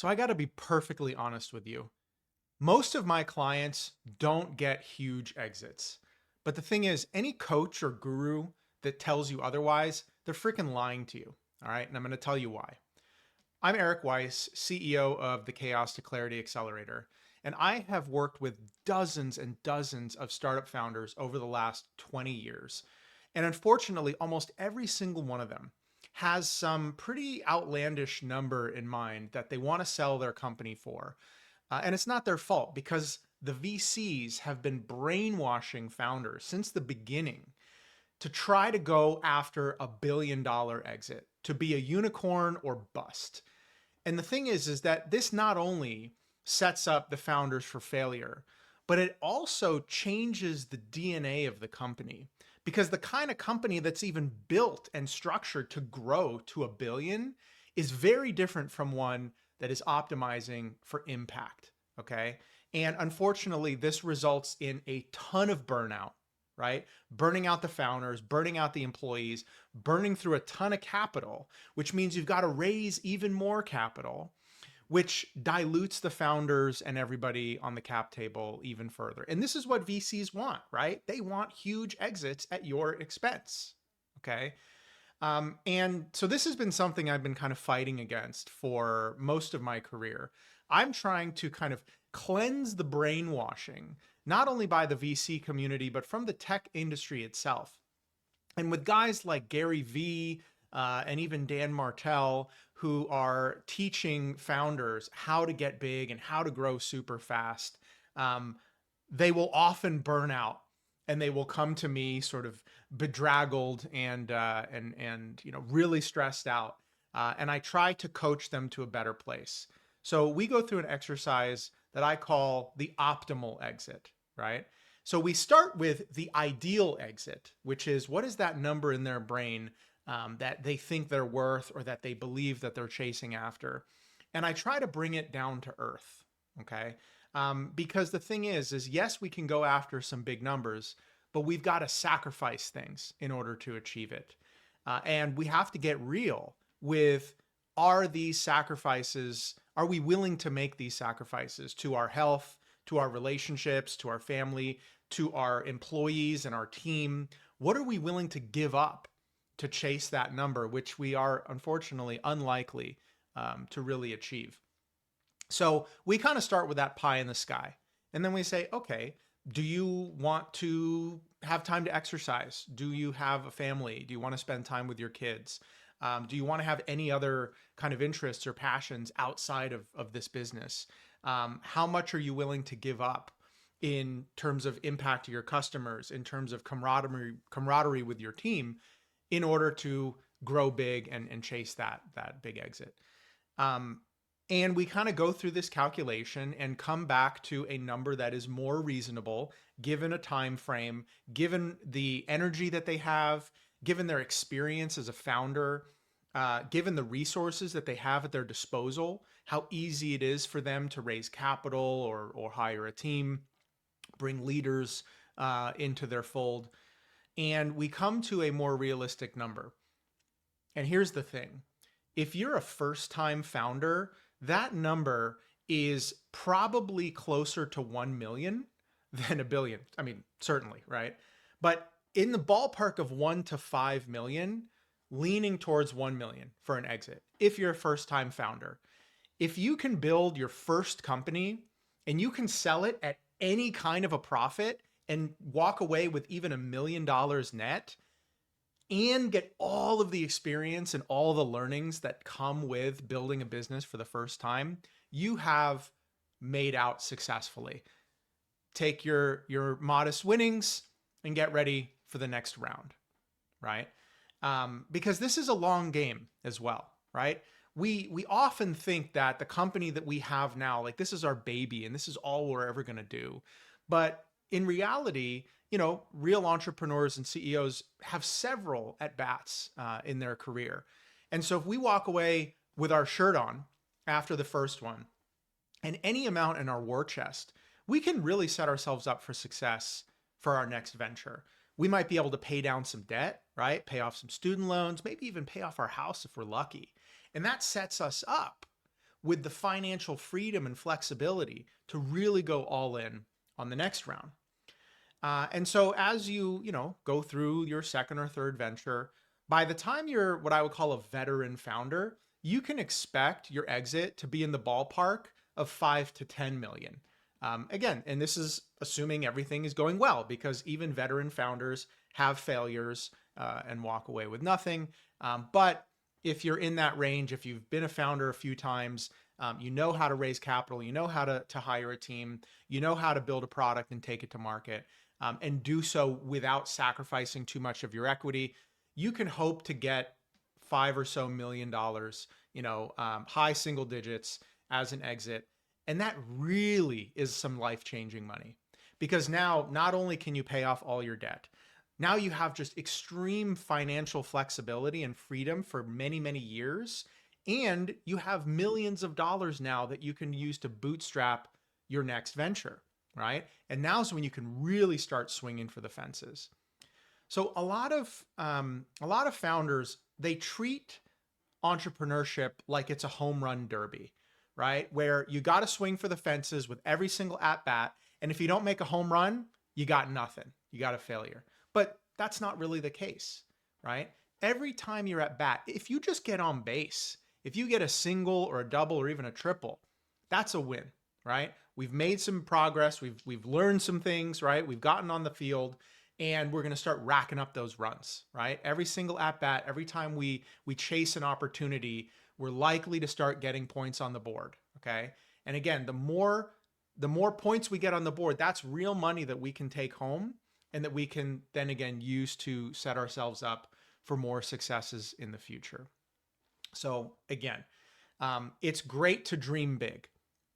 So I got to be perfectly honest with you. Most of my clients don't get huge exits. But the thing is, any coach or guru that tells you otherwise, they're freaking lying to you. All right. And I'm going to tell you why. I'm Eric Weiss, CEO of the Chaos to Clarity Accelerator. And I have worked with dozens and dozens of startup founders over the last 20 years. And unfortunately, almost every single one of them has some pretty outlandish number in mind that they want to sell their company for. And it's not their fault because the VCs have been brainwashing founders since the beginning to try to go after $1 billion exit, to be a unicorn or bust. And the thing is that this not only sets up the founders for failure, but it also changes the DNA of the company. Because the kind of company that's even built and structured to grow to 1 billion is very different from one that is optimizing for impact. Okay. And unfortunately, this results in a ton of burnout, right? Burning out the founders, burning out the employees, burning through a ton of capital, which means you've got to raise even more capital, which dilutes the founders and everybody on the cap table even further. And this is what VCs want, right? They want huge exits at your expense. Okay. And so this has been something I've been kind of fighting against for most of my career. I'm trying to kind of cleanse the brainwashing, not only by the VC community, but from the tech industry itself. And with guys like Gary Vee and even Dan Martell, who are teaching founders how to get big and how to grow super fast, they will often burn out and they will come to me sort of bedraggled and really stressed out. And I try to coach them to a better place. So we go through an exercise that I call the optimal exit, right? So we start with the ideal exit, which is what is that number in their brain that they think they're worth or that they believe that they're chasing after. And I try to bring it down to earth, okay? Because the thing is yes, we can go after some big numbers, but we've got to sacrifice things in order to achieve it. And we have to get real with, are these sacrifices, are we willing to make these sacrifices to our health, to our relationships, to our family, to our employees and our team? What are we willing to give up to chase that number, which we are unfortunately unlikely to really achieve? So we kind of start with that pie in the sky. And then we say, okay, do you want to have time to exercise? Do you have a family? Do you want to spend time with your kids? Do you want to have any other kind of interests or passions outside of this business? How much are you willing to give up in terms of impact to your customers, in terms of camaraderie with your team, in order to grow big and chase that big exit? And we kind of go through this calculation and come back to a number that is more reasonable, given a time frame, given the energy that they have, given their experience as a founder, given the resources that they have at their disposal, how easy it is for them to raise capital or hire a team, bring leaders into their fold. And we come to a more realistic number. And here's the thing. If you're a first-time founder, that number is probably closer to 1 million than a billion. I mean, certainly, right? But in the ballpark of 1 to 5 million, leaning towards 1 million for an exit if you're a first-time founder. If you can build your first company and you can sell it at any kind of a profit and walk away with even $1 million net and get all of the experience and all the learnings that come with building a business for the first time, you have made out successfully. Take your modest winnings and get ready for the next round, right? Because this is a long game as well, right? We often think that the company that we have now, like this is our baby and this is all we're ever going to do. But in reality, real entrepreneurs and CEOs have several at-bats in their career. And so if we walk away with our shirt on after the first one and any amount in our war chest, we can really set ourselves up for success for our next venture. We might be able to pay down some debt, right? Pay off some student loans, maybe even pay off our house if we're lucky. And that sets us up with the financial freedom and flexibility to really go all in on the next round. And so as you go through your second or third venture, by the time you're what I would call a veteran founder, you can expect your exit to be in the ballpark of 5 to 10 million. Again, and this is assuming everything is going well, because even veteran founders have failures and walk away with nothing. But if you're in that range, if you've been a founder a few times, you know how to raise capital, you know how to hire a team, you know how to build a product and take it to market, and do so without sacrificing too much of your equity, you can hope to get $5 or so million, high single digits as an exit. And that really is some life-changing money, because now not only can you pay off all your debt, now you have just extreme financial flexibility and freedom for many, many years. And you have millions of dollars now that you can use to bootstrap your next venture, right? And now's when you can really start swinging for the fences. So a lot of founders, they treat entrepreneurship like it's a home run derby, right? Where you got to swing for the fences with every single at bat. And if you don't make a home run, you got nothing. You got a failure. But that's not really the case, right? Every time you're at bat, if you just get on base, if you get a single or a double or even a triple, that's a win, right? We've made some progress. We've learned some things, right? We've gotten on the field, and we're going to start racking up those runs, right? Every single at bat, every time we chase an opportunity, we're likely to start getting points on the board, okay? And again, the more points we get on the board, that's real money that we can take home and that we can then again use to set ourselves up for more successes in the future. So again, it's great to dream big,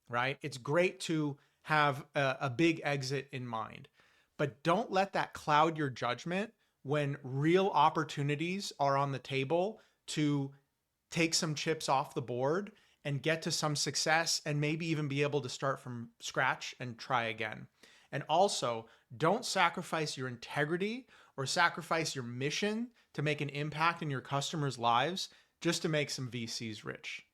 right? It's great to have a big exit in mind, but don't let that cloud your judgment when real opportunities are on the table to take some chips off the board and get to some success, and maybe even be able to start from scratch and try again. And also, don't sacrifice your integrity or sacrifice your mission to make an impact in your customers' lives just to make some VCs rich.